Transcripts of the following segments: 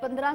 15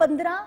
15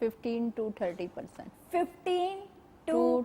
15 to 30%, 15 to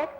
1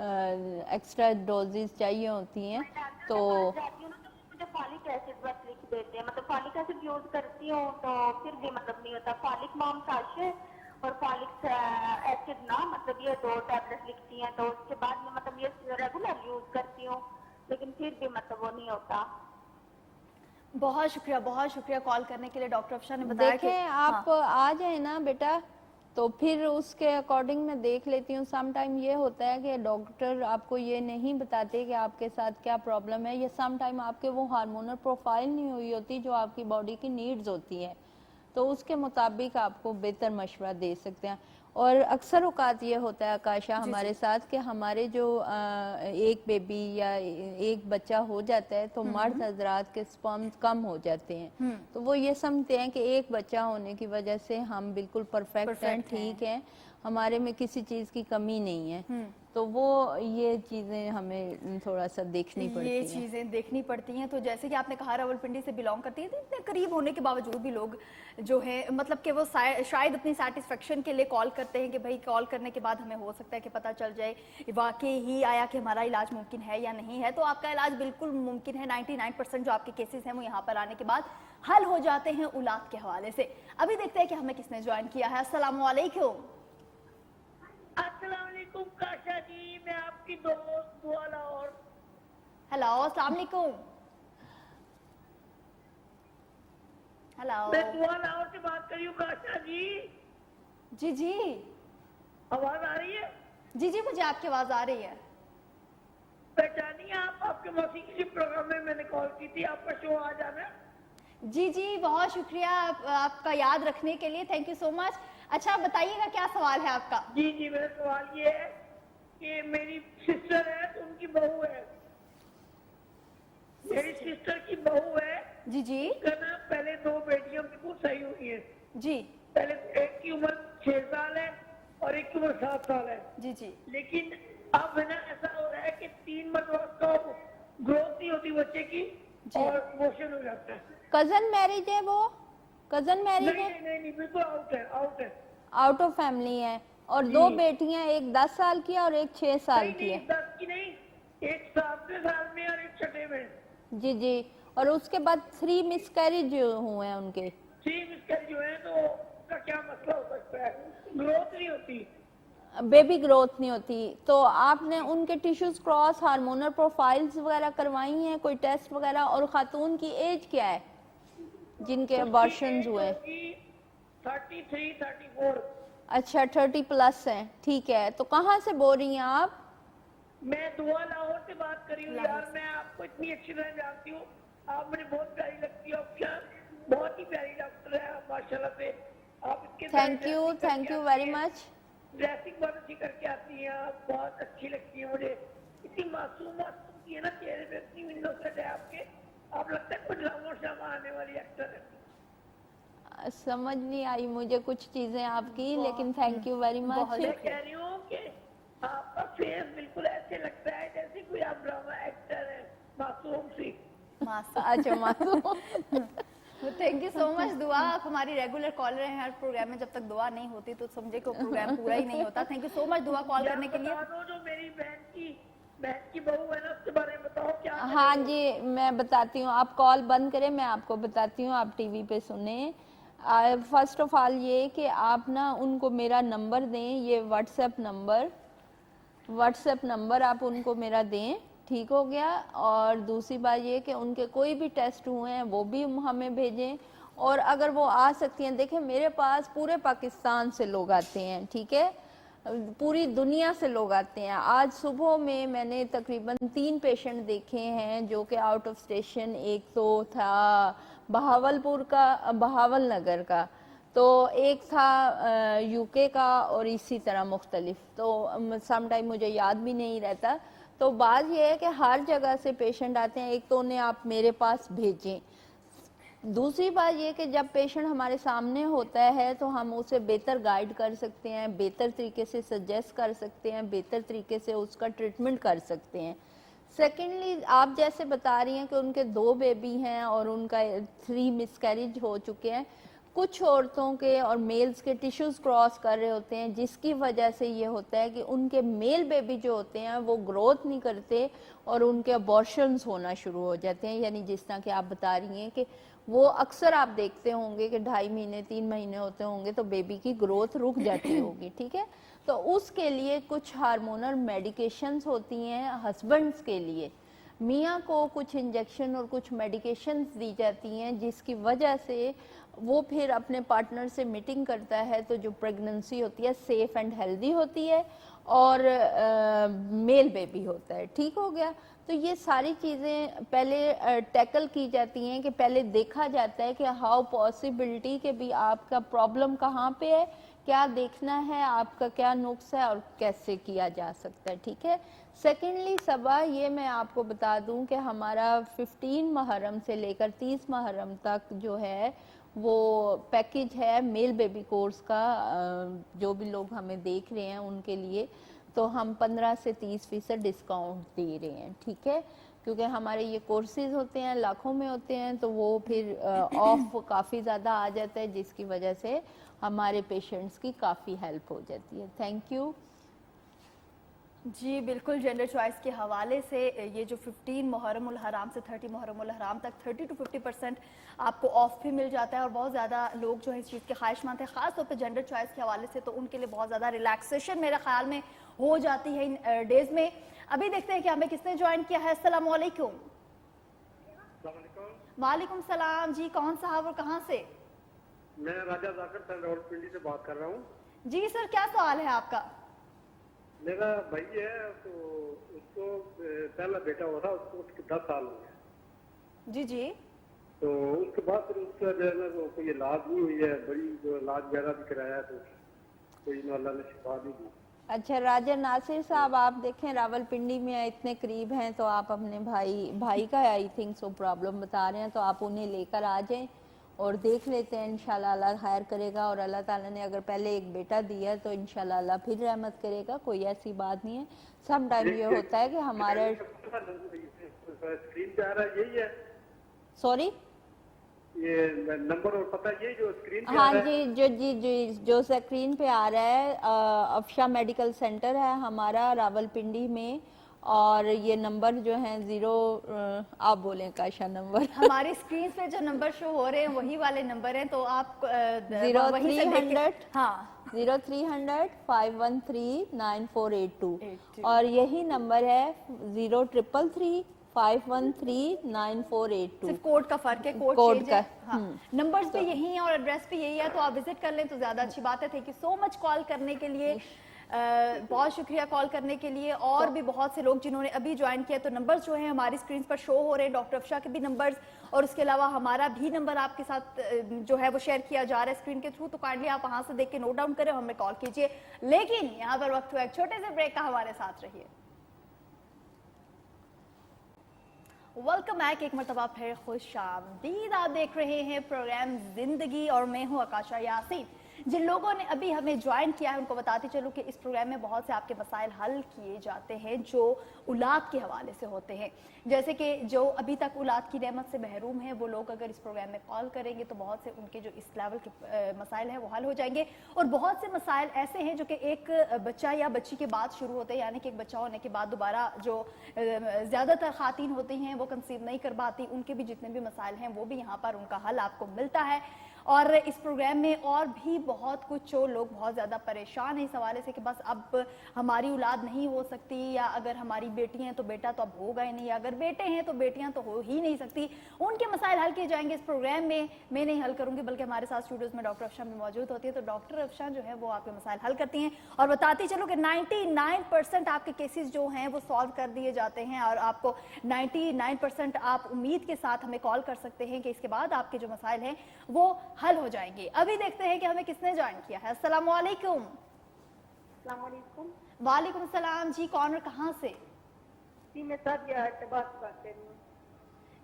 extra doses چاہیے ہوتی ہیں تو جاتی ہوں نا تو مجھے فالک ایسڈ بس لکھ دیتے ہیں, مطلب فالک ایسڈ یوز کرتی ہوں تو پھر بھی مطلب نہیں ہوتا. فالک مام ساشے اور فالک ایسڈ نا, مطلب یہ 2 ٹیبلٹ لکھتی ہیں, تو اس کے بعد میں مطلب یہ ریگولر یوز کرتی ہوں, لیکن پھر بھی مطلب وہ نہیں ہوتا. بہت شکریہ کال کرنے کے لیے. ڈاکٹر افشا نے بتایا کہ دیکھیں آپ آ جائیں نا بیٹا, تو پھر اس کے اکارڈنگ میں دیکھ لیتی ہوں. سم ٹائم یہ ہوتا ہے کہ ڈاکٹر آپ کو یہ نہیں بتاتے کہ آپ کے ساتھ کیا پرابلم ہے, یا سم ٹائم آپ کے وہ ہارمونل پروفائل نہیں ہوئی ہوتی جو آپ کی باڈی کی نیڈز ہوتی ہے, تو اس کے مطابق آپ کو بہتر مشورہ دے سکتے ہیں. اور اکثر اوقات یہ ہوتا ہے آکاشا ہمارے ساتھ کہ ہمارے جو ایک بیبی یا ایک بچہ ہو جاتا ہے تو مرد حضرات کے سپرمز کم ہو جاتے ہیں, تو وہ یہ سمجھتے ہیں کہ ایک بچہ ہونے کی وجہ سے ہم بالکل پرفیکٹ ہیں, ٹھیک ہیں, ہمارے میں کسی چیز کی کمی نہیں ہے. تو وہ یہ چیزیں ہمیں تھوڑا سا دیکھنی پڑتی ہیں, یہ چیزیں دیکھنی پڑتی ہیں. تو جیسے کہ آپ نے کہا راولپنڈی سے بلانگ کرتی ہیں, تو اتنے قریب ہونے کے باوجود بھی لوگ جو ہے مطلب کہ وہ شاید اپنی سیٹسفیکشن کے لیے کال کرتے ہیں کہ بھائی کال کرنے کے بعد ہمیں ہو سکتا ہے کہ پتہ چل جائے واقعی ہی آیا کہ ہمارا علاج ممکن ہے یا نہیں ہے. تو آپ کا علاج بالکل ممکن ہے. 99% جو آپ کے کیسز ہیں وہ یہاں پر آنے کے بعد حل ہو جاتے ہیں اولاد کے حوالے سے. ابھی دیکھتے ہیں کہ ہمیں کس نے جوائن کیا ہے. السلام علیکم. السلام علیکم کاشا جی, میں آپ کی دوست دعا لاہور. ہیلو, السلام علیکم. ہیلو, میں دعا لاہور سے بات کر رہی ہوں کاشا جی. جی آواز آ رہی ہے؟ جی مجھے آپ کی آواز آ رہی ہے. پہچانی آپ کے موسیقی پروگرام میں نے کال کی تھی, آپ کا شو آ جانا. جی بہت شکریہ آپ کا یاد رکھنے کے لیے, تھینک یو سو مچ. اچھا بتائیے گا کیا سوال ہے آپ کا؟ جی میرا سوال یہ ہے کہ میری سسٹر ہے تو ان کی بہو ہے, میری سسٹر کی بہو ہے جی اس کا نا پہلے 2 بیٹیاں بالکل صحیح ہوئی ہیں. جی پہلے ایک کی عمر 6 سال ہے اور ایک کی عمر 7 سال ہے. جی لیکن اب ہے نا ایسا ہو رہا ہے کہ 3 مرتبہ کا گروتھ نہیں ہوتی بچے کی اور موشن ہو جاتا ہے. کزن میرج ہے, وہ کزن میرج ہے, نہیں بالکل آؤٹ ہے. آؤٹ آف فیملی ہے. اور 2 بیٹیاں, ایک 10 سال کی اور ایک 6 سال کی ہے. 10 کی نہیں, ایک 7 سال میں اور ایک 6 میں. جی اور اس کے بعد 3 مسکیریج ہوئے ہیں ان کے. 3 مسکیریج ہوئے ہیں, تو اس کا کیا مسئلہ ہو سکتا ہے؟ گروتھ نہیں ہوتی, بیبی گروتھ نہیں ہوتی. تو آپ نے ان کے ٹیشوز کراس, ہارمونل پروفائلز وغیرہ کروائی ہیں, کوئی ٹیسٹ وغیرہ؟ اور خاتون کی ایج کیا ہے جن کے ابارشنز ہوئے ہیں؟ 33-34. اچھا 30+ ہیں, ٹھیک ہے. تو کہاں سے بول رہی ہیں آپ؟ میں دعا لاہور سے بات کر رہی ہوں. یار میں آپ کو اتنی اچھی طرح جانتی ہوں, آپ مجھے بہت پیاری لگتی ہو, بہت ہی پیاری ڈاکٹر ہے آپ ماشاءاللہ سے. آپ اس کے thank you very much. Dressing بہت اچھی کر کے آتی ہیں آپ, بہت اچھی لگتی ہے مجھے. اتنی معصوم کی ہے نا چہرے پہ, اتنی ونڈو سیٹ ہے آپ کے, آپ لگتا ہے کچھ ڈراموں شامہ آنے والی ایکٹر ہے. سمجھ نہیں آئی مجھے کچھ چیزیں آپ کی, لیکن تھینک یو ویری مچ. میں کہہ رہی ہوں کہ آپ کا فیس بالکل ایسے لگتا ہے جیسے کوئی آپ ڈرامہ ایکٹر ہے, معصوم سی. اچھا معصوم. تھینک یو سو مچ. دعا آپ ہماری ریگولر کالر ہیں ہر پروگرام میں, جب تک دعا نہیں ہوتی تو سمجھے کہ پروگرام پورا ہی نہیں ہوتا. تھینک یو سو مچ دعا کال کرنے کے لیے. جو میری بہن کی بہو ہے نا, اس کے بارے میں بتاؤ کیا. ہاں جی میں بتاتی ہوں, آپ کال بند کریں, میں آپ کو بتاتی ہوں, آپ ٹی وی پہ سنیں. فرسٹ آف آل یہ کہ آپ نا ان کو میرا نمبر دیں, یہ واٹس ایپ نمبر آپ ان کو میرا دیں, ٹھیک ہو گیا. اور دوسری بات یہ کہ ان کے کوئی بھی ٹیسٹ ہوئے ہیں وہ بھی ہمیں بھیجیں. اور اگر وہ آ سکتی ہیں, دیکھیں میرے پاس پورے پاکستان سے لوگ آتے ہیں, ٹھیک ہے, پوری دنیا سے لوگ آتے ہیں. آج صبح میں نے تقریباً 3 پیشنٹ دیکھے ہیں جو کہ آؤٹ آف اسٹیشن. ایک تو تھا بہاولپور کا, بہاول نگر کا, تو ایک تھا یو کے کا, اور اسی طرح مختلف. تو سم ٹائم مجھے یاد بھی نہیں رہتا. تو بات یہ ہے کہ ہر جگہ سے پیشنٹ آتے ہیں, ایک تو انہیں آپ میرے پاس بھیجیں. دوسری بات یہ کہ جب پیشنٹ ہمارے سامنے ہوتا ہے تو ہم اسے بہتر گائیڈ کر سکتے ہیں, بہتر طریقے سے سجیسٹ کر سکتے ہیں, بہتر طریقے سے اس کا ٹریٹمنٹ کر سکتے ہیں. سیکنڈلی آپ جیسے بتا رہی ہیں کہ ان کے 2 بیبی ہیں اور ان کا 3 مسکیریج ہو چکے ہیں, کچھ عورتوں کے اور میلز کے ٹیشوز کراس کر رہے ہوتے ہیں، جس کی وجہ سے یہ ہوتا ہے کہ ان کے میل بیبی جو ہوتے ہیں وہ گروتھ نہیں کرتے اور ان کے ابورشنز ہونا شروع ہو جاتے ہیں. یعنی جس طرح کہ آپ بتا رہی ہیں کہ وہ اکثر آپ دیکھتے ہوں گے کہ 2.5 مہینے 3 مہینے ہوتے ہوں گے تو بیبی کی گروتھ رک جاتی ہوگی. ٹھیک ہے، تو اس کے لیے کچھ ہارمونل میڈیکیشنز ہوتی ہیں ہسبینڈز کے لیے. میاں کو کچھ انجیکشن اور کچھ میڈیکیشنز دی جاتی ہیں جس کی وجہ سے وہ پھر اپنے پارٹنر سے میٹنگ کرتا ہے تو جو پریگننسی ہوتی ہے سیف اینڈ ہیلدی ہوتی ہے اور میل بیبی ہوتا ہے. ٹھیک ہو گیا. تو یہ ساری چیزیں پہلے ٹیکل کی جاتی ہیں کہ پہلے دیکھا جاتا ہے کہ ہاؤ پاسبلٹی کہ بھی آپ کا پرابلم کہاں پہ ہے, کیا دیکھنا ہے, آپ کا کیا نقص ہے اور کیسے کیا جا سکتا ہے. ٹھیک ہے. سیکنڈلی صبا یہ میں آپ کو بتا دوں کہ ہمارا 15 محرم سے لے کر 30 محرم تک جو ہے وہ پیکج ہے میل بیبی کورس کا, جو بھی لوگ ہمیں دیکھ رہے ہیں ان کے لیے تو ہم 15 سے 30% ڈسکاؤنٹ دے رہے ہیں. ٹھیک ہے, کیونکہ ہمارے یہ کورسز ہوتے ہیں لاکھوں میں ہوتے ہیں تو وہ پھر آف کافی زیادہ آ جاتا ہے جس کی وجہ سے ہمارے پیشنٹس کی کافی ہیلپ ہو جاتی ہے. Thank you. جی بالکل, جینڈر چوائس کے حوالے سے یہ جو 15 محرم الحرام سے 30 محرم الحرام تک 30 to 50% آپ کو آف بھی مل جاتا ہے اور بہت زیادہ لوگ جو ہے اس چیز کے خواہش مند ہیں, خاص طور پہ جینڈر چوائس کے حوالے سے, تو ان کے لیے بہت زیادہ ریلیکسیشن میرے خیال میں ہو جاتی ہے ان ڈیز میں. ابھی دیکھتے ہیں کہ ہمیں کس نے جوائن کیا ہے. السلام علیکم. وعلیکم السلام جی, کون صاحب اور کہاں سے؟ میں راجہ ذاکر سر راولپنڈی سے بات کر رہا ہوں. جی سر, کیا سوال ہے آپ کا؟ میرا بھائی ہے تو اس کو پہلا بیٹا ہوا تھا, اس کے 10 سال ہو گئے. جی جی. تو اس کے بعد پھر اس کا جو ہے نا کوئی علاج نہیں ہوئی ہے, بڑی جو علاج وغیرہ بھی کرایا تو کوئی اللہ نے شفا نہیں دی. اچھا راجہ ناصر صاحب, آپ دیکھیں راولپنڈی میں اتنے قریب ہیں تو آپ اپنے بھائی کا آئی تھنک سو پرابلم بتا رہے ہیں, تو آپ انہیں لے کر آ جائیں اور دیکھ لیتے ہیں. انشاءاللہ اللہ خیر کرے گا, اور اللہ تعالیٰ نے اگر پہلے ایک بیٹا دیا تو انشاءاللہ اللہ پھر رحمت کرے گا. کوئی ایسی بات نہیں ہے. سم ٹائم یہ ہوتا ہے کہ ہمارے اسکرین پہ آ رہا ہے یہی ہے, سوری یہ نمبر اور پتہ یہی جو اسکرین پہ آ ہاں رہا ہے. جی جو اسکرین پہ آ رہا ہے افشا میڈیکل سینٹر ہے ہمارا راولپنڈی میں, اور یہ نمبر جو ہیں 0 آپ بولیں کاشا نمبر ہماری اسکرین پہ جو نمبر شو ہو رہے ہیں وہی والے نمبر ہیں, تو آپ 0300 ہاں 0300 513 9482 اور یہی نمبر ہے 0333 513 9482. صرف کوڈ کا فرق ہے, کوڈ چینج ہے. ہاں نمبرز بھی یہی ہیں اور ایڈریس بھی یہی ہے, تو آپ وزٹ کر لیں تو زیادہ اچھی بات ہے. تھینک یو سو مچ کال کرنے کے لیے, بہت شکریہ کال کرنے کے لیے. اور بھی بہت سے لوگ جنہوں نے ابھی جوائن کیا, تو نمبرز جو ہیں ہماری اسکرین پر شو ہو رہے ہیں, ڈاکٹر افشا کے بھی نمبرز, اور اس کے علاوہ ہمارا بھی نمبر آپ کے ساتھ جو ہے وہ شیئر کیا جا رہا ہے اسکرین کے تھرو, تو کائنڈلی آپ وہاں سے دیکھ کے نوٹ ڈاؤن کریں, ہمیں کال کیجیے. لیکن یہاں پر وقت ہوا ایک چھوٹے سے بریک کا, ہمارے ساتھ رہیے. ویلکم بیک, ایک مرتبہ پھر خوش آمدید. آپ دیکھ رہے ہیں پروگرام زندگی اور میں ہوں آکاشا یاسین. جن لوگوں نے ابھی ہمیں جوائن کیا ہے ان کو بتاتی چلوں کہ اس پروگرام میں بہت سے آپ کے مسائل حل کیے جاتے ہیں جو اولاد کے حوالے سے ہوتے ہیں. جیسے کہ جو ابھی تک اولاد کی نعمت سے محروم ہیں وہ لوگ اگر اس پروگرام میں کال کریں گے تو بہت سے ان کے جو اس لیول کے مسائل ہیں وہ حل ہو جائیں گے. اور بہت سے مسائل ایسے ہیں جو کہ ایک بچہ یا بچی کے بعد شروع ہوتے ہیں, یعنی کہ ایک بچہ ہونے کے بعد دوبارہ جو زیادہ تر خواتین ہوتی ہیں وہ کنسیو نہیں کر پاتی, ان کے بھی جتنے بھی مسائل ہیں وہ بھی یہاں پر ان کا حل آپ کو ملتا ہے. اور اس پروگرام میں اور بھی بہت کچھ, جو لوگ بہت زیادہ پریشان ہیں اس حوالے سے کہ بس اب ہماری اولاد نہیں ہو سکتی, یا اگر ہماری بیٹی ہیں تو بیٹا تو اب ہوگا ہی نہیں, یا اگر بیٹے ہیں تو بیٹیاں تو ہو ہی نہیں سکتی, ان کے مسائل حل کیے جائیں گے اس پروگرام میں. میں نہیں حل کروں گی بلکہ ہمارے ساتھ اسٹوڈیوز میں ڈاکٹر افشا بھی موجود ہوتی ہے, تو ڈاکٹر افشا جو ہے وہ آپ کے مسائل حل کرتی ہیں. اور بتاتی چلو کہ 99% آپ کے کیسز جو ہیں وہ سالو کر دیے جاتے ہیں, اور آپ کو 99% آپ امید کے ساتھ ہمیں کال کر سکتے ہیں کہ اس کے بعد آپ کے جو مسائل ہیں وہ حل ہو جائیں گے. ابھی دیکھتے ہیں کہ ہمیں کس نے جوائن کیا ہے. السلام علیکم. السلام علیکم. وعلیکم السلام جی, کون اور کہاں سے؟ جی میں سعدیہ اعتبار سے بات کر رہی ہوں.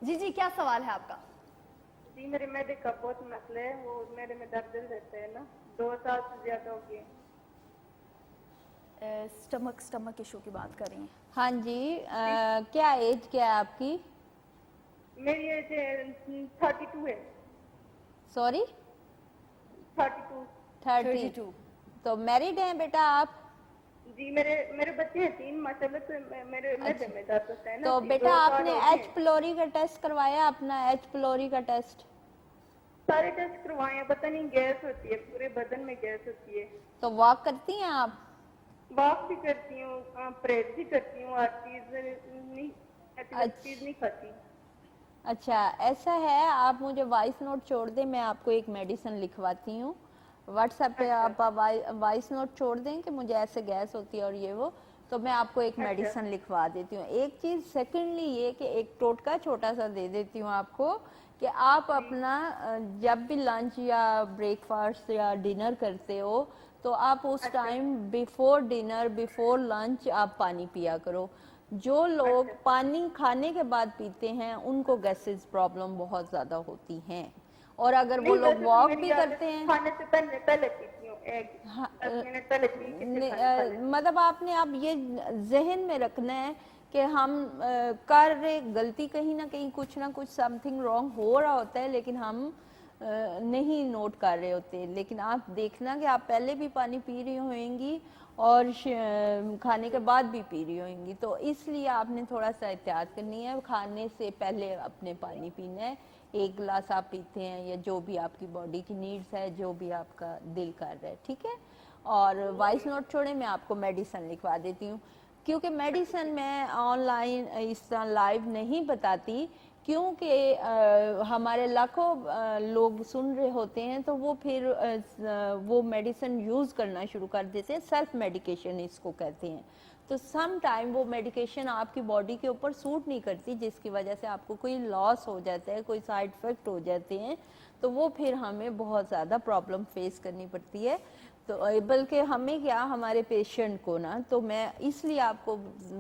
جی جی, کیا سوال ہے آپ کا؟ جی میرے میدے کا بہت مسئلہ ہے, وہ میرے میں درد دل رہتا ہے نا, 2 سال سے زیادہ ہو گئے. سٹمک ایشو کی بات کر رہی ہیں؟ ہاں جی, کیا ایج کیا ہے آپ کی؟ میری ایج 32 ہے. سوری 32। 32। تو میریڈ ہیں بیٹا آپ؟ جی میرے بچے ہیں 3 ماشاءاللہ، تو میں ذمہ دار ہوتا ہے نا تو جی، بیٹا 2 آپ سال نے ہو گئے ایچ پلوری کا ٹیسٹ کروایا اپنا؟ ایچ پلوری کا ٹیسٹ سارے ٹیسٹ کروائے ہیں، پتہ نہیں گیس ہوتی ہے، پورے بدن میں گیس ہوتی ہے۔ تو واک کرتی ہیں آپ؟ واک بھی کرتی ہوں، پریس بھی کرتی ہوں، ہر چیز نہیں، ایسی چیز نہیں کھاتی۔ اچھا ایسا ہے، آپ مجھے وائس نوٹ چھوڑ دیں، میں آپ کو ایک میڈیسن لکھواتی ہوں۔ واٹس ایپ پہ آپ وائس نوٹ چھوڑ دیں کہ مجھے ایسے گیس ہوتی ہے اور یہ وہ، تو میں آپ کو ایک میڈیسن لکھوا دیتی ہوں۔ ایک چیز سیکنڈلی یہ کہ ایک ٹوٹکا چھوٹا سا دے دیتی ہوں آپ کو، کہ آپ اپنا جب بھی لنچ یا بریک فاسٹ یا ڈنر کرتے ہو تو آپ اس time before dinner before lunch آپ پانی پیا کرو۔ جو لوگ پانی کھانے کے بعد پیتے ہیں ان کو گیسز پرابلم بہت زیادہ ہوتی ہیں، اور اگر وہ لوگ واک بھی کرتے ہیں، کھانے سے پہلے پیتی ہوں، 10 منٹ پہلے پی کے پھر کھانا کھا لیتی ہوں۔ مطلب آپ نے اب یہ ذہن میں رکھنا ہے کہ ہم کر رہے غلطی کہیں نہ کہیں کچھ نہ کچھ سم تھنگ رانگ ہو رہا ہوتا ہے، لیکن ہم نہیں نوٹ کر رہے ہوتے۔ لیکن آپ دیکھنا کہ آپ پہلے بھی پانی پی رہی ہوئیں گی اور کھانے کے بعد بھی پی رہی ہوئیں گی، تو اس لیے آپ نے تھوڑا سا احتیاط کرنی ہے، کھانے سے پہلے اپنے پانی پینا ہے، 1 گلاس آپ پیتے ہیں یا جو بھی آپ کی باڈی کی نیڈز ہے، جو بھی آپ کا دل کر رہا ہے، ٹھیک ہے؟ اور وائس نوٹ چھوڑیں، میں آپ کو میڈیسن لکھوا دیتی ہوں، کیونکہ میڈیسن میں آن لائن اس طرح لائیو نہیں بتاتی، کیونکہ ہمارے لاکھوں لوگ سن رہے ہوتے ہیں تو وہ پھر وہ میڈیسن یوز کرنا شروع کر دیتے ہیں، سیلف میڈیکیشن اس کو کہتے ہیں۔ تو سم ٹائم وہ میڈیکیشن آپ کی باڈی کے اوپر سوٹ نہیں کرتی، جس کی وجہ سے آپ کو کوئی لاس ہو جاتا ہے، کوئی سائیڈ افیکٹ ہو جاتے ہیں، تو وہ پھر ہمیں بہت زیادہ پرابلم فیس کرنی پڑتی ہے، تو بلکہ ہمیں کیا ہمارے پیشنٹ کو نا، تو میں اس لیے آپ کو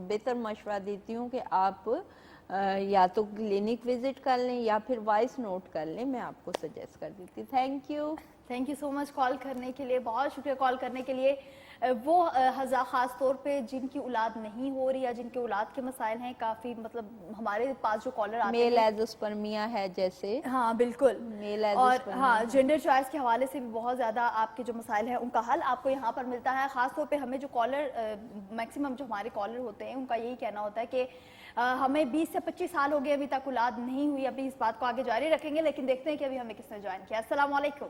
بہتر مشورہ دیتی ہوں کہ آپ یا تو کلینک وزٹ کر لیں یا پھر وائس نوٹ کر لیں، میں آپ کو سجیسٹ کر دیتی ہوں۔ تھینک یو سو مچ کال کرنے کے لیے، بہت شکریہ کال کرنے کے لیے۔ وہ خاص طور پہ جن کی اولاد نہیں ہو رہی یا جن کے اولاد کے مسائل ہیں، کافی مطلب ہمارے پاس جو کالر آتے ہیں، میل ایزوسپرمیا ہے جیسے، ہاں بالکل، میل اور ایزوسپرمیا ہاں جینڈر چوائس کے حوالے سے بھی بہت زیادہ آپ کے جو مسائل ہیں ان کا حل آپ کو یہاں پر ملتا ہے۔ خاص طور پہ ہمیں جو کالر میکسیمم جو ہمارے کالر ہوتے ہیں ان کا یہی کہنا ہوتا ہے کہ ہمیں 20 سے 25 سال ہو گئے ابھی تک اولاد نہیں ہوئی، ابھی اس بات کو آگے جاری رکھیں گے، لیکن دیکھتے ہیں کہ ابھی ہمیں کس نے جوائن کیا۔ السلام علیکم۔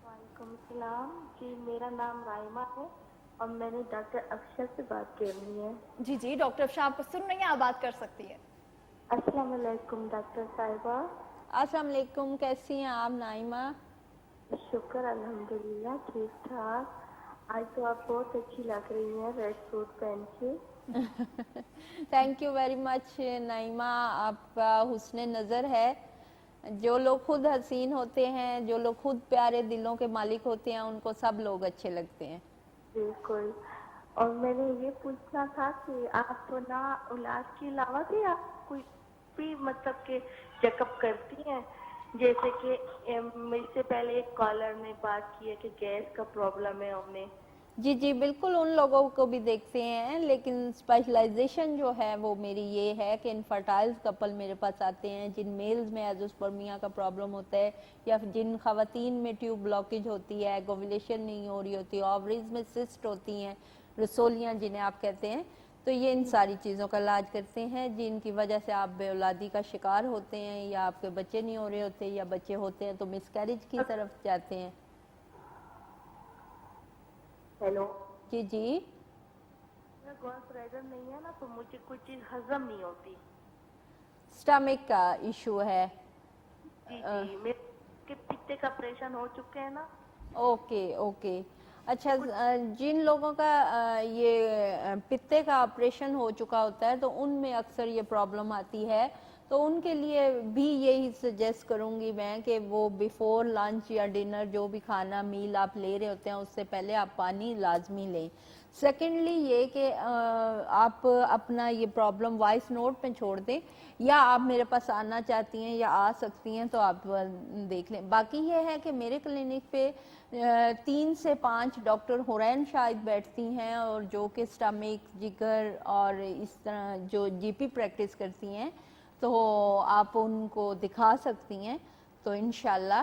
وعلیکم السلام جی، میرا نام رائمہ ہے اور میں نے ڈاکٹر افشا سے بات کرنی ہے۔ جی جی ڈاکٹر افشا آپ کو سن رہی ہیں، آپ بات کر سکتی ہیں۔ السلام علیکم ڈاکٹر صاحبہ۔ السلام علیکم، کیسی ہیں آپ نائمہ؟ شکر الحمدللہ ٹھیک ٹھاک۔ آج تو آپ بہت اچھی لگ رہی ہیں ریڈ سوٹ پہن کے۔ Thank you very much Naima, آپ کا حسن نظر ہے۔ جو لوگ خود حسین ہوتے ہیں، جو لوگ خود پیارے دلوں کے مالک ہوتے ہیں، ان کو سب لوگ اچھے لگتے ہیں۔ بالکل، اور میں نے یہ پوچھنا تھا کہ آپ نا اولاد کے علاوہ بھی آپ کوئی بھی مطلب کہ چیک اپ کرتی ہیں؟ جیسے کہ مجھ سے پہلے ایک کالر نے بات کی ہے کہ گیس کا پرابلم ہے انہیں۔ جی جی بالکل، ان لوگوں کو بھی دیکھتے ہیں، لیکن اسپیشلائزیشن جو ہے وہ میری یہ ہے کہ انفرٹائل کپل میرے پاس آتے ہیں جن میلز میں ایزوسپرمیا کا پرابلم ہوتا ہے، یا جن خواتین میں ٹیوب بلاکیج ہوتی ہے، اوویلیشن نہیں ہو رہی ہوتی، اووریز میں سسٹ ہوتی ہیں، رسولیاں جنہیں آپ کہتے ہیں، تو یہ ان ساری چیزوں کا علاج کرتے ہیں جن کی وجہ سے آپ بے اولادی کا شکار ہوتے ہیں، یا آپ کے بچے نہیں ہو رہے ہوتے، یا بچے ہوتے ہیں تو مس کیریج کی طرف جاتے ہیں۔ ہیلو جی جی میرا گوس پریشر نہیں ہے نا، تو مجھے کوئی چیز ہضم نہیں ہوتی۔ سٹمک کا ایشو ہے؟ جی جی، میرے پتے کا آپریشن ہو چکے ہیں نا۔ اوکے اوکے، اچھا جن لوگوں کا یہ پتے کا آپریشن ہو چکا ہوتا ہے تو ان میں اکثر یہ پرابلم آتی ہے، تو ان کے لیے بھی یہی سجیسٹ کروں گی میں کہ وہ بیفور لنچ یا ڈنر جو بھی کھانا میل آپ لے رہے ہوتے ہیں اس سے پہلے آپ پانی لازمی لیں۔ سیکنڈلی یہ کہ آپ اپنا یہ پرابلم وائس نوٹ پہ چھوڑ دیں، یا آپ میرے پاس آنا چاہتی ہیں یا آ سکتی ہیں تو آپ دیکھ لیں۔ باقی یہ ہے کہ میرے کلینک پہ 3 سے 5 ڈاکٹر حورین شاید بیٹھتی ہیں، اور جو کہ سٹمک، جگر اور اس طرح جو جی پی پریکٹس کرتی ہیں، تو آپ ان کو دکھا سکتی ہیں، تو انشاءاللہ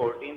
14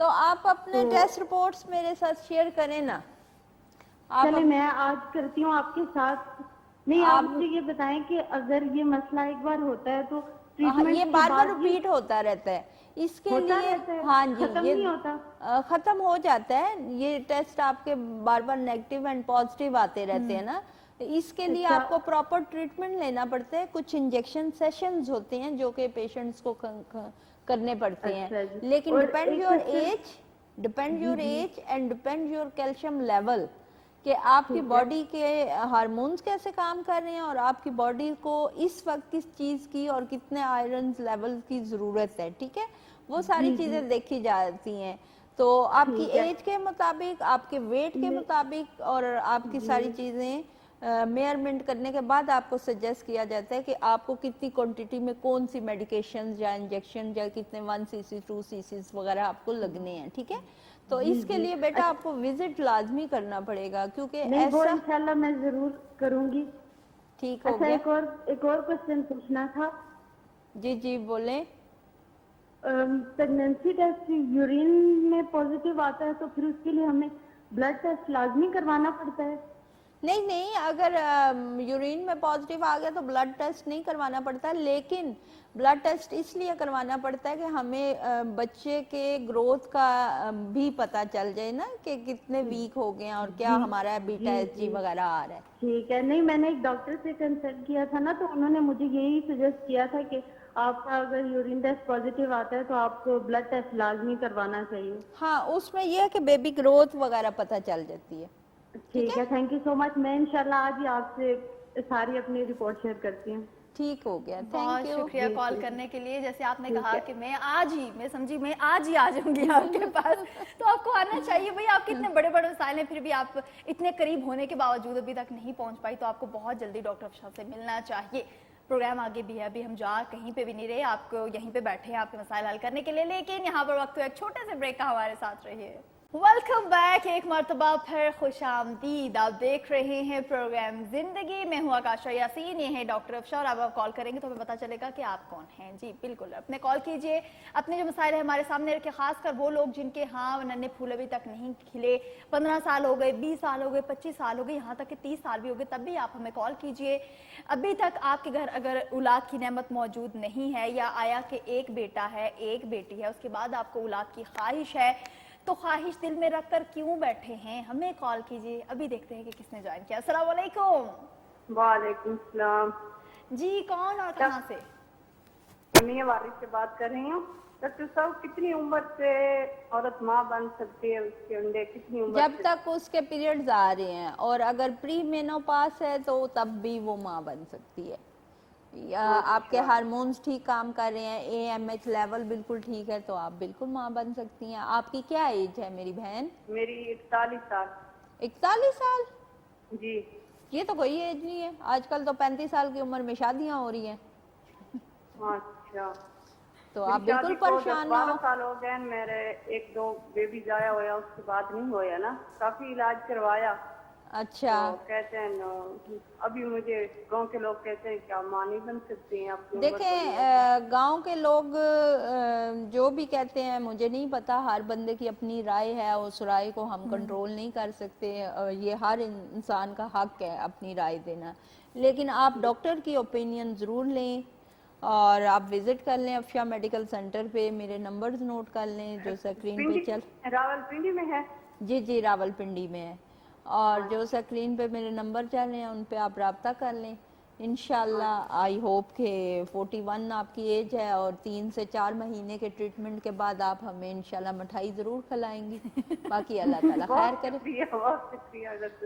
تو آپ اپنے ٹیسٹ رپورٹس میرے ساتھ شیئر کریں نا. آپ چلے میں آج کرتی ہوں آپ کے ساتھ. نہیں آپ مجھے یہ بتائیں کہ اگر یہ مسئلہ ایک بار ہوتا ہے تو ٹریٹمنٹ یہ کے بار بار بعد ریپیٹ ہوتا رہتا ہے, اس کے ہوتا لیے رہتا ہے, ہاں جی ختم یہ نہیں ہوتا. ختم ہو جاتا ہے. یہ ٹیسٹ آپ کے بار بار نیگیٹو اینڈ پازیٹیو آتے رہتے ہیں نا, اس کے لیے آپ کو پراپر ٹریٹمنٹ لینا پڑتا ہے. کچھ انجیکشن سیشنز ہوتے ہیں جو کہ پیشنٹس کو کرنے پڑتے ہیں, لیکن depend your age and depend your calcium level, کہ آپ کی باڈی کے ہارمونز کیسے کام کر رہے ہیں اور آپ کی باڈی کو اس وقت کس چیز کی اور کتنے آئرنز لیول کی ضرورت ہے. ٹھیک ہے, وہ ساری چیزیں دیکھی جاتی ہیں. تو آپ کی ایج کے مطابق, آپ کے ویٹ کے مطابق اور آپ کی ساری چیزیں میئرمنٹ کرنے کے بعد آپ کو سجیسٹ کیا جاتا ہے کہ آپ کو کتنی کوانٹٹی میں کون سی میڈیکیشنز یا انجیکشن یا کتنے 1 cc 2 cc وغیرہ آپ کو لگنے ہیں. ٹھیک ہے, تو اس کے لیے بیٹا آپ کو وزٹ لازمی کرنا پڑے گا, کیونکہ نہیں وہ ایسا. انشاءاللہ میں ضرور کروں گی. ٹھیک ہو اچھا گیا. ایک اور کوشچن پوچھنا تھا. جی جی بولیں. پریگنینسی ٹیسٹ یورین میں پازیٹیو آتا ہے تو پھر اس کے لیے ہمیں بلڈ ٹیسٹ لازمی کروانا پڑتا ہے؟ نہیں, اگر یورین میں پازیٹیو آ گیا تو بلڈ ٹیسٹ نہیں کروانا پڑتا, لیکن بلڈ ٹیسٹ اس لیے کروانا پڑتا ہے کہ ہمیں بچے کے گروتھ کا بھی پتہ چل جائے نا, کہ کتنے ویک ہو گئے ہیں اور کیا ہمارا بیٹا ایس جی وغیرہ آ رہا ہے. ٹھیک ہے. نہیں میں نے ایک ڈاکٹر سے کنسلٹ کیا تھا نا, تو انہوں نے مجھے یہی سجیسٹ کیا تھا کہ آپ کا اگر یورین ٹیسٹ پازیٹیو آتا ہے تو آپ کو بلڈ ٹیسٹ لازمی کروانا چاہیے. ہاں, اس میں یہ ہے کہ بیبی گروتھ وغیرہ پتہ چل جاتی ہے. ٹھیک ہے, تھینک یو سو مچ. میں انشاءاللہ آج ہی آپ سے ساری اپنی رپورٹ شیئر کرتی ہوں. ٹھیک ہو گیا, بہت شکریہ کال کرنے کے لیے. جیسے آپ نے کہا کہ میں آج ہی آ جاؤں گی آپ کے پاس, تو آپ کو آنا چاہیے بھائی. آپ کے اتنے بڑے بڑے مسائل ہیں, پھر بھی آپ اتنے قریب ہونے کے باوجود ابھی تک نہیں پہنچ پائی, تو آپ کو بہت جلدی ڈاکٹر افشاں سے ملنا چاہیے. پروگرام آگے بھی ہے, ابھی ہم کہیں پہ بھی نہیں رہے, آپ کو یہیں پہ بیٹھے ہیں آپ کے مسائل حل کرنے کے لیے, لیکن یہاں پر وقت ایک چھوٹے سے بریک کا ہمارے ساتھ رہیے. ویلکم بیک, ایک مرتبہ پھر خوش آمدید. آپ دیکھ رہے ہیں پروگرام زندگی. میں ہوں آکاشا یاسین, یہ ہے ڈاکٹر افشاں, اور آپ کال کریں گے تو ہمیں پتہ چلے گا کہ آپ کون ہیں. جی بالکل, اپنے کال کیجئے, اپنے جو مسائل ہیں ہمارے سامنے رکھے, خاص کر وہ لوگ جن کے ننے پھول ابھی تک نہیں کھلے, 15 سال ہو گئے, 20 سال ہو گئے, 25 سال ہو گئے, یہاں تک کہ 30 سال بھی ہو گئے, تب بھی آپ ہمیں کال کیجئے. ابھی تک آپ کے گھر اگر اولاد کی نعمت موجود نہیں ہے, یا آیا کہ ایک بیٹا ہے ایک بیٹی ہے, اس کے بعد آپ کو اولاد کی خواہش ہے, تو خواہش دل میں رکھ کر کیوں بیٹھے ہیں, ہمیں کال کیجئے. ابھی دیکھتے ہیں کہ کس نے جوائن کیا. السلام علیکم. وعلیکم السلام. جی کون اور کہاں سے؟ میں والد سے بات کر رہی ہوں. ڈاکٹر صاحب کتنی عمر سے عورت ماں بن سکتی ہے, اس کے انڈے کتنی عمر جب سے؟ تک اس کے پیریڈز آ رہے ہیں, اور اگر پری مینوپاس ہے تو تب بھی وہ ماں بن سکتی ہے. آپ کے ہارمونز ٹھیک کام کر رہے ہیں, اے ایم ایچ لیول بالکل ٹھیک ہے, تو آپ بالکل ماں بن سکتی ہیں. آپ کی کیا ایج ہے میری بہن؟ میری 41 سال. 41 سال؟ جی. یہ تو کوئی ایج نہیں ہے, آج کل تو 35 سال کی عمر میں شادیاں ہو رہی ہیں. اچھا. تو آپ بالکل پریشان نہ ہو. 12 سال ہو گئے, میرے 1-2 بیبی ضائع ہویا, اس کے بعد نہیں ہویا نا, کافی علاج کروایا. اچھا. تو کہتے ہیں ابھی مجھے گاؤں کے لوگ کہتے ہیں کہ آپ ماں نہیں بن سکتی ہیں. دیکھیں گاؤں کے لوگ جو بھی کہتے ہیں, مجھے نہیں پتا, ہر بندے کی اپنی رائے ہے, اس رائے کو ہم کنٹرول نہیں کر سکتے. یہ ہر انسان کا حق ہے اپنی رائے دینا, لیکن آپ ڈاکٹر کی اوپینین ضرور لیں, اور آپ وزٹ کر لیں افشاں میڈیکل سینٹر پہ. میرے نمبرز نوٹ کر لیں جو اسکرین پہ راولپنڈی میں ہے. جی راولپنڈی میں ہے, اور جو اسکرین پہ میرے نمبر چل رہے ہیں ان پہ آپ رابطہ کر لیں. انشاءاللہ آئی ہوپ کہ 41 آپ کی ایج ہے, اور 3 سے 4 مہینے کے ٹریٹمنٹ کے بعد آپ ہمیں انشاءاللہ مٹھائی ضرور کھلائیں گی. باقی اللہ تعالیٰ خیر کرے,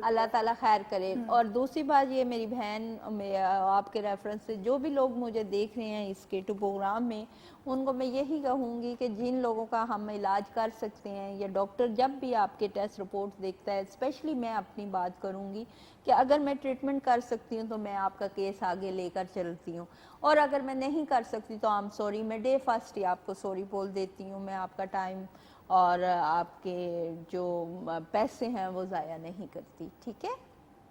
اللہ تعالیٰ خیر کرے. اور دوسری بات یہ میری بہن, آپ کے ریفرنس سے جو بھی لوگ مجھے دیکھ رہے ہیں اس کے پروگرام میں, ان کو میں یہی کہوں گی کہ جن لوگوں کا ہم علاج کر سکتے ہیں, یا ڈاکٹر جب بھی آپ کے ٹیسٹ رپورٹ دیکھتا ہے, اسپیشلی میں اپنی بات کروں گی کہ اگر میں ٹریٹمنٹ کر سکتی ہوں تو میں آپ کا کیس آگے لے کر چلتی ہوں, اور اگر میں نہیں کر سکتی تو I'm sorry, میں ڈے فرسٹ ہی آپ کو سوری بول دیتی ہوں. میں آپ کا ٹائم اور آپ کے جو پیسے ہیں وہ ضائع نہیں کرتی. ٹھیک ہے,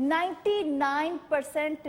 99%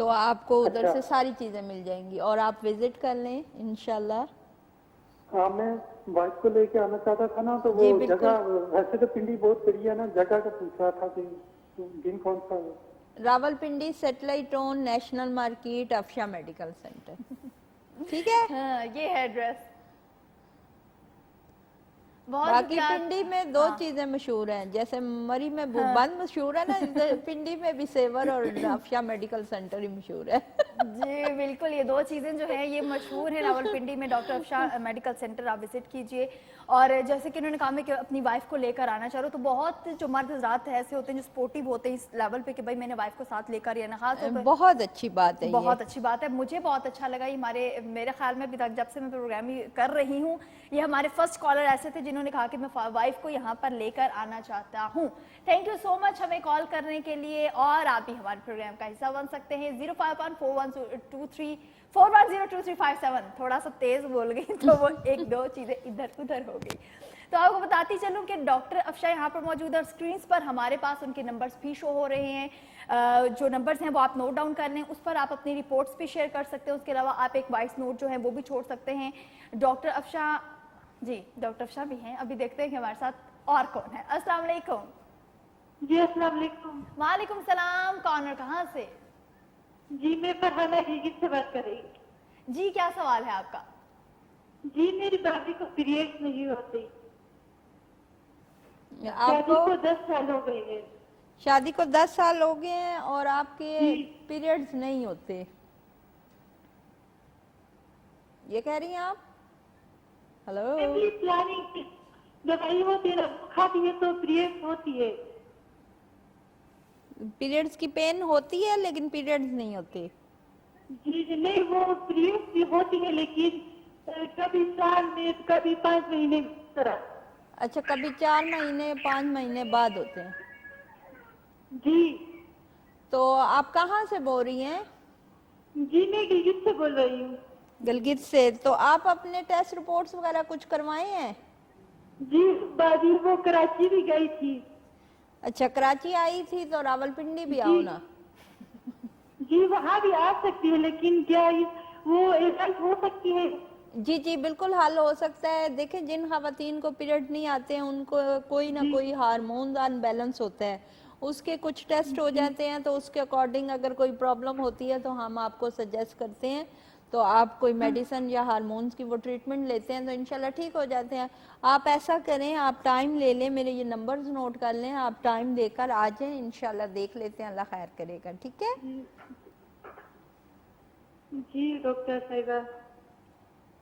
تو آپ کو ادھر اچھا۔ سے ساری چیزیں مل جائیں گی اور آپ وزٹ کر لیں انشاءاللہ. ہاں میں وائف کو لے کے آنا چاہتا تھا نا، تو جی وہ بالکل. جگہ ویسے تو پنڈی بہت بڑی ہے نا، جگہ کا پوچھ رہا تھا کہ دن کون سا ہے؟ Rawalpindi Satellite Town National Market Afsha Medical Centre. ٹھیک ہے. ہاں یہ ہے ایڈریس. بہت باقی شکریہ. پنڈی میں دو چیزیں مشہور ہیں، جیسے مری میں بند مشہور ہے نا، پنڈی میں بھی سیور اور افشا میڈیکل سینٹر ہی مشہور ہے. جی بالکل، یہ دو چیزیں جو ہیں یہ مشہور ہیں راولپنڈی میں. ڈاکٹر افشا میڈیکل سینٹر آپ وزٹ کیجئے. اور جیسے کہ انہوں نے کہا میں کہ اپنی وائف کو لے کر آنا چاہ رہا ہوں، تو بہت جو مرد حضرات ایسے ہوتے ہیں جو سپورٹیو ہوتے ہیں اس لیول پہ کہ بھائی میں نے وائف کو ساتھ لے کر یا خاص طور پہ بہت اچھی بات ہے. یہ بہت اچھی بات ہے. مجھے بہت اچھا لگا. یہ میرے خیال میں ابھی تک جب سے میں پروگرام کر رہی ہوں یہ ہمارے فرسٹ کالر ایسے تھے جنہوں نے کہا کہ میں وائف کو یہاں پر لے کر آنا چاہتا ہوں. تھینک یو سو مچ ہمیں کال کرنے کے لیے. اور آپ بھی ہمارے پروگرام کا حصہ بن سکتے ہیں. 051410234102357. تھوڑا سا تیز بول گئی تو وہ ایک دو چیزیں ادھر ادھر ہو گئی. تو آپ کو بتاتی چلوں کہ ڈاکٹر افشا یہاں پر موجود ہے. اسکرینز پر ہمارے پاس ان کے نمبرز بھی شو ہو رہے ہیں. جو نمبرز ہیں وہ آپ نوٹ ڈاؤن کر لیں. اس پر آپ اپنی رپورٹس بھی شیئر کر سکتے ہیں. اس کے علاوہ آپ ایک وائس نوٹ جو ہے وہ بھی چھوڑ سکتے ہیں. ڈاکٹر افشا جی ڈاکٹر افشا بھی ہیں. ابھی دیکھتے ہیں کہ ہمارے ساتھ اور کون ہے. السلام علیکم. جی السلام علیکم. وعلیکم السلام. کون اور کہاں سے؟ جی میں فرحانہ گلگت سے بات کر رہی ہوں. جی کیا سوال ہے آپ کا؟ جی میری بابی کو پیریڈ نہیں ہوتے. آپ کو 10 سال ہو گئے ہیں. شادی کو 10 سال ہو گئے ہیں اور آپ کے جی. پیریڈز نہیں ہوتے، یہ کہہ رہی ہیں آپ؟ ہلو. دوائی ہوتی ہے کھاتی ہے تو پیریڈ ہوتی ہے. پیریڈز کی پین ہوتی ہے لیکن پیریڈز نہیں ہوتے. جی جی نہیں وہ پیریڈ بھی ہوتی ہے لیکن کبھی سال میں کبھی 5 مہینے طرح. اچھا کبھی 4 مہینے 5 مہینے بعد ہوتے ہیں. جی. تو آپ کہاں سے بول رہی ہیں؟ جی میں گلگت سے بول رہی ہوں. گلگت سے. تو آپ اپنے ٹیسٹ رپورٹس وغیرہ کچھ کروائے ہیں؟ جی بابی وہ کراچی بھی گئی تھی. اچھا کراچی آئی تھی تو راولپنڈی بھی جی آؤ نا. جی وہاں بھی آ سکتی ہے لیکن کیا وہ ایڈمٹ ہو سکتی ہے؟ جی جی بالکل حل ہو سکتا ہے. دیکھیں جن خواتین کو پیریڈ نہیں آتے ہیں ان کو کوئی نہ جی کوئی ہارمونز ان بیلنس ہوتا ہے. اس کے کچھ ٹیسٹ ہو جاتے ہیں تو اس کے اکارڈنگ اگر کوئی پرابلم ہوتی ہے تو ہم آپ کو سجیسٹ کرتے ہیں تو آپ کوئی میڈیسن یا ہارمونز کی وہ ٹریٹمنٹ لیتے ہیں تو انشاءاللہ ٹھیک ہو جاتے ہیں. آپ ایسا کریں آپ ٹائم لے لیں. میرے یہ نمبرز نوٹ کر لیں. آپ ٹائم لے کر آ جائیں. انشاءاللہ دیکھ لیتے ہیں. اللہ خیر کرے گا. ٹھیک ہے. جی ڈاکٹر صاحبہ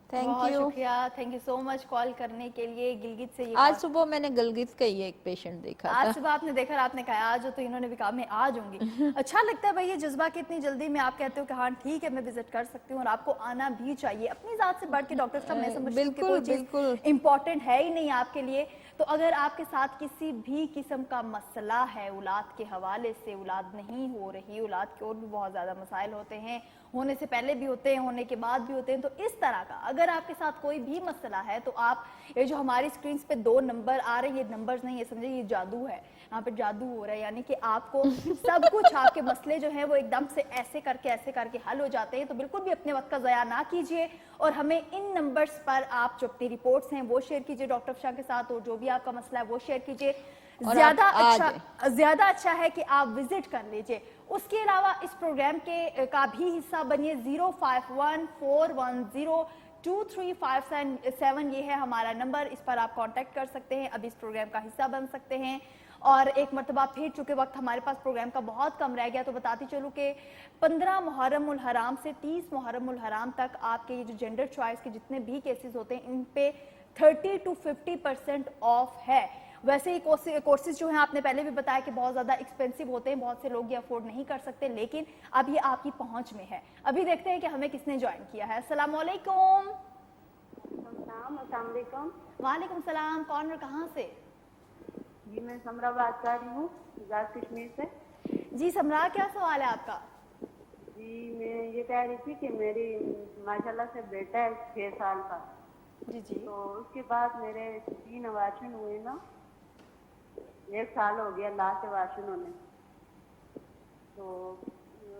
تھینک بہت یو. شکریہ. تھینک یو سو مچ کال کرنے کے لیے. گلگت سے آج صبح میں نے گلگت کا ہی ایک پیشنٹ دیکھا تھا. آج صبح آپ نے دیکھا آپ نے کہا آج ہو تو انہوں نے بھی کہا میں آ جاؤں گی. اچھا لگتا ہے بھائی یہ جذبہ کہ اتنی جلدی میں آپ کہتے ہو کہ ہاں ٹھیک ہے میں وزٹ کر سکتی ہوں اور آپ کو آنا بھی چاہیے. اپنی ذات سے بڑھ کے ڈاکٹر صاحب میں سمجھتی ہوں کہ کوئی چیز امپورٹنٹ ہے ہی نہیں آپ کے لیے. تو اگر آپ کے ساتھ کسی بھی قسم کا مسئلہ ہے اولاد کے حوالے سے، اولاد نہیں ہو رہی، اولاد کے اور بھی بہت زیادہ مسائل ہوتے ہیں، ہونے سے پہلے بھی ہوتے ہیں، ہونے کے بعد بھی ہوتے ہیں، تو اس طرح کا اگر آپ کے ساتھ کوئی بھی مسئلہ ہے تو آپ یہ جو ہماری سکرینز پہ 2 نمبر آ رہے ہیں یہ نمبرز نہیں، یہ سمجھے یہ جادو ہے. یہاں پہ جادو ہو رہا ہے. یعنی کہ آپ کو سب کچھ آپ کے مسئلے جو ہیں وہ ایک دم سے ایسے کر کے حل ہو جاتے ہیں. تو بالکل بھی اپنے وقت کا ضیاع نہ کیجئے اور ہمیں ان نمبرز پر آپ جو اپنی رپورٹس ہیں وہ شیئر کیجئے ڈاکٹر افشا کے ساتھ اور جو بھی آپ کا مسئلہ ہے وہ شیئر کیجئے. زیادہ اچھا ہے کہ آپ وزٹ کر لیجئے. اس کے علاوہ اس پروگرام کے کا بھی حصہ بنیے. 05141023577 یہ ہے ہمارا نمبر. اس پر آپ کانٹیکٹ کر سکتے ہیں. اب اس پروگرام کا حصہ بن سکتے ہیں. اور ایک مرتبہ پھر چونکہ وقت ہمارے پاس پروگرام کا بہت کم رہ گیا تو بتاتی چلوں کہ 15 محرم الحرام سے 30 محرم الحرام تک آپ کے یہ جو جینڈر چوائس کے جتنے بھی کیسز ہوتے ہیں ان پہ 30 to 50% آف ہے. ویسے ہی کورسز جو ہیں آپ نے پہلے بھی بتایا کہ بہت زیادہ ایکسپینسو ہوتے ہیں، بہت سے لوگ یہ افورڈ نہیں کر سکتے، لیکن اب یہ آپ کی پہنچ میں ہے. ابھی دیکھتے ہیں کہ ہمیں کس نے جوائن کیا ہے. السلام علیکم. السلام علیکم. وعلیکم السلام. کون اور کہاں سے؟ جی میں سمرا بات کر رہی ہوں کشمیر سے. جی سمرا کیا سوال ہے آپ کا؟ جی میں یہ کہہ رہی تھی کہ میری ماشاءاللہ سے بیٹا ہے 6 سال کا. جی جی. تو اس کے بعد میرے 3 ابارشن ہوئے نا. 1 سال ہو گیا لاسٹ ابارشن ہونے. تو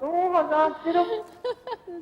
2000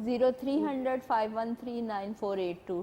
0300513948।